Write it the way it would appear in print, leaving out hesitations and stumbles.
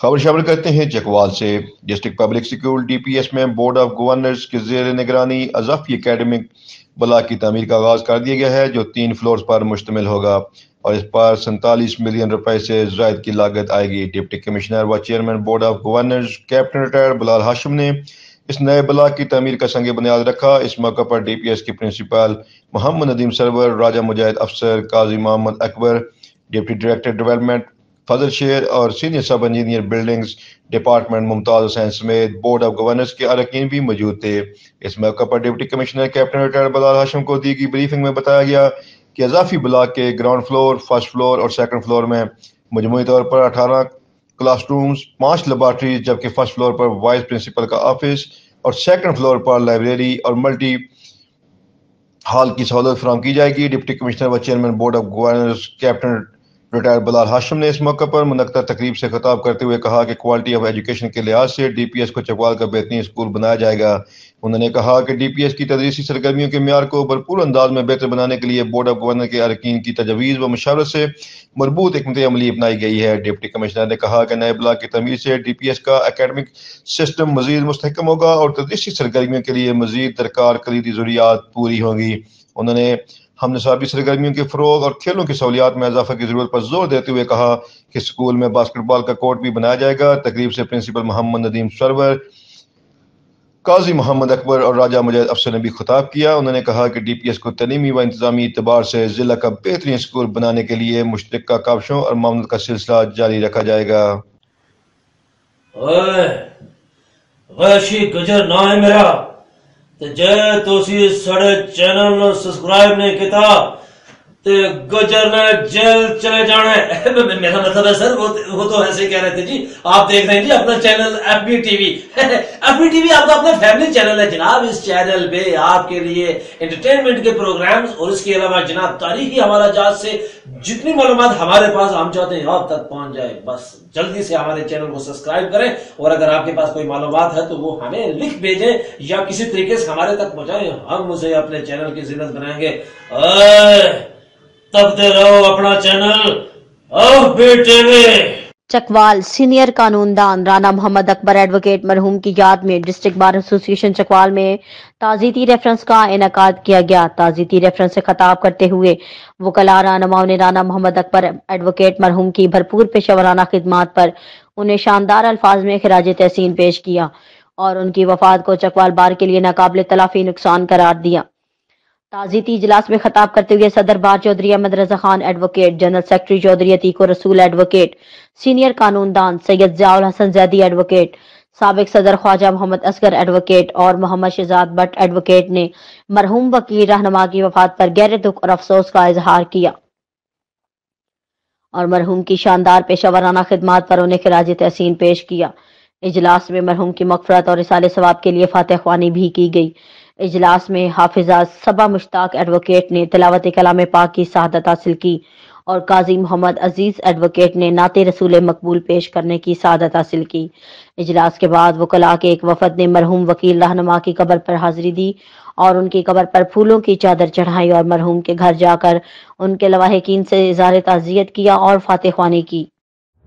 خبر شامل کرتے ہیں چکوال سے۔ District public school D P S میں بورڈ آف گورنرز کے زیر نگرانی اضافی اکیڈمک بلاک کی تعمیر کا آغاز کر دیا گیا ہے، جو 3 فلورز پر مشتمل ہوگا اور اس پر 47 ملین روپے سے زائد کی لاگت آئے گی۔ ڈپٹی کمشنر و chairman board of governors captain retired Bilal Hashim نے اس نئے بلاک کی تعمیر کا سنگ بنیاد رکھا۔ اس موقع پر ڈی پی ایس کی پرنسپل محمد ندیم سرور، راجہ مجاہد افسر قاضی محمد اکبر، ڈپٹی ڈائریکٹر ڈیولپمنٹ فضل شیر اور سینئر سب انجینئر بلڈنگز ڈپارٹمنٹ ممتاز حسین سمیت بورڈ آف گورنرز کے اراکین بھی موجود تھے۔ اس موقع پر deputy commissioner captain retired Bilal ہاشم کو دی گئی بریفنگ میں بتایا گیا کہ اضافی بلاک کے گراؤنڈ فلور، فرسٹ فلور اور سیکنڈ فلور میں مجموعی طور پر 18 کلاس رومز، 5 لیبارٹریز، جبکہ فرسٹ فلور پر وائس پرنسپل کا آفس اور سیکنڈ فلور پر لائبریری اور ملٹی ہال کی سہولت فراہم کی جائے گی۔ ڈپٹی کمشنر و chairman board of governors captain retired Bilal Hashim نے اس موقع پر منعقدہ تقریب سے خطاب کرتے ہوئے کہا کہ کوالٹی آف ایجوکیشن کے لحاظ سے ڈی پی ایس کو چکوال کا بہترین اسکول بنایا جائے گا۔ انہوں نے کہا کہ ڈی پی ایس کی تدریسی سرگرمیوں کے معیار کو بھرپور انداز میں بہتر بنانے کے لیے بورڈ آف گورنر کے اراکین کی تجاویز و مشاورت سے مربوط حکمت عملی اپنائی گئی ہے۔ ڈپٹی کمشنر نے کہا کہ نئے بلاک کی تعمیر سے ڈی پی ایس کا اکیڈمک سسٹم مزید مستحکم ہوگا اور تدریسی سرگرمیوں کے لیے مزید درکار کلیدی ضروریات پوری ہوں گی۔ انہوں نے ہم نصابی سرگرمیوں کے فروغ اور کھیلوں کی سہولیات میں اضافہ کی ضرورت پر زور دیتے ہوئے کہا کہ اسکول میں باسکٹ بال کا کورٹ بھی بنایا جائے گا۔ تقریب سے پرنسپل محمد ندیم سرور، قاضی محمد اکبر اور راجہ مجاہد افسر نے بھی خطاب کیا۔ انہوں نے کہا کہ ڈی پی ایس کو تعلیمی و انتظامی اعتبار سے ضلع کا بہترین اسکول بنانے کے لیے مشترکہ کاوشوں اور معاونت کا سلسلہ جاری رکھا جائے گا۔ غیشی گجر نہ ہے میرا جے توسی سڑے چینل نو سبسکرائب نہیں کیتا تے گجر نے جیل چلے جانا ہے۔ میرا مطلب ہے سر وہ تو ایسے کہہ رہے تھے جی، آپ دیکھ رہے ہیں جی اپنا channel F B T V. F B T V آپ کا اپنا فیملی چینل ہے جناب۔ اس چینل پہ آپ کے لیے انٹرٹینمنٹ کے پروگرامز اور اس کے علاوہ جناب تاریخی حوالہ جات سے جتنی معلومات ہمارے پاس ہم چاہتے ہیں آپ تک پہنچ جائے، بس جلدی سے ہمارے چینل کو سبسکرائب کریں اور اگر آپ کے پاس کوئی معلومات ہے تو وہ ہمیں لکھ بھیجیں یا کسی طریقے سے ہمارے تک پہنچائیں، ہم اسے اپنے چینل کی زینت بنائیں گے۔ تبتے رہو اپنا channel F B T V. Chakwal senior قانون دان رانا محمد اکبر ایڈوکیٹ مرحوم کی یاد میں ڈسٹرکٹ بار ایسوسی ایشن چکوال میں تعزیتی ریفرنس کا انعقاد کیا گیا۔ تعزیتی ریفرنس سے خطاب کرتے ہوئے وکلاء رہنماؤں نے رانا محمد اکبر ایڈوکیٹ مرحوم کی بھرپور پیشہ ورانہ خدمات پر انہیں شاندار الفاظ میں خراج تحسین پیش کیا اور ان کی وفات کو چکوال بار کے لیے ناقابل تلافی نقصان قرار دیا۔ تعزیتی اجلاس میں خطاب کرتے ہوئے صدر bar Chaudhry Ahmad Raza Khan advocate, general secretary Chaudhry Atiq ur-Rasool advocate, senior قانون دان سید ضیاء الحسن زیدی ایڈوکیٹ، سابق صدر خواجہ محمد اصغر ایڈوکیٹ اور محمد شہزاد بٹ ایڈوکیٹ نے مرحوم وکیل رہنما کی وفات پر گہرے دکھ اور افسوس کا اظہار کیا اور مرحوم کی شاندار پیشہ ورانہ خدمات پر انہیں خراج تحسین پیش کیا۔ اجلاس میں مرحوم کی مغفرت اور اصالہ ثواب کے لیے فاتح خوانی بھی کی گئی۔ اجلاس میں حافظہ صبا مشتاق ایڈوکیٹ نے تلاوت کلام پاک کی سعادت حاصل کی اور قاضی محمد عزیز ایڈوکیٹ نے نعت رسول مقبول پیش کرنے کی سعادت حاصل کی۔ اجلاس کے بعد وکلاء کے ایک وفد نے مرحوم وکیل رہنما کی قبر پر حاضری دی اور ان کی قبر پر پھولوں کی چادر چڑھائی اور مرحوم کے گھر جا کر ان کے لواحقین سے اظہار تعزیت کیا اور فاتح خوانی کی۔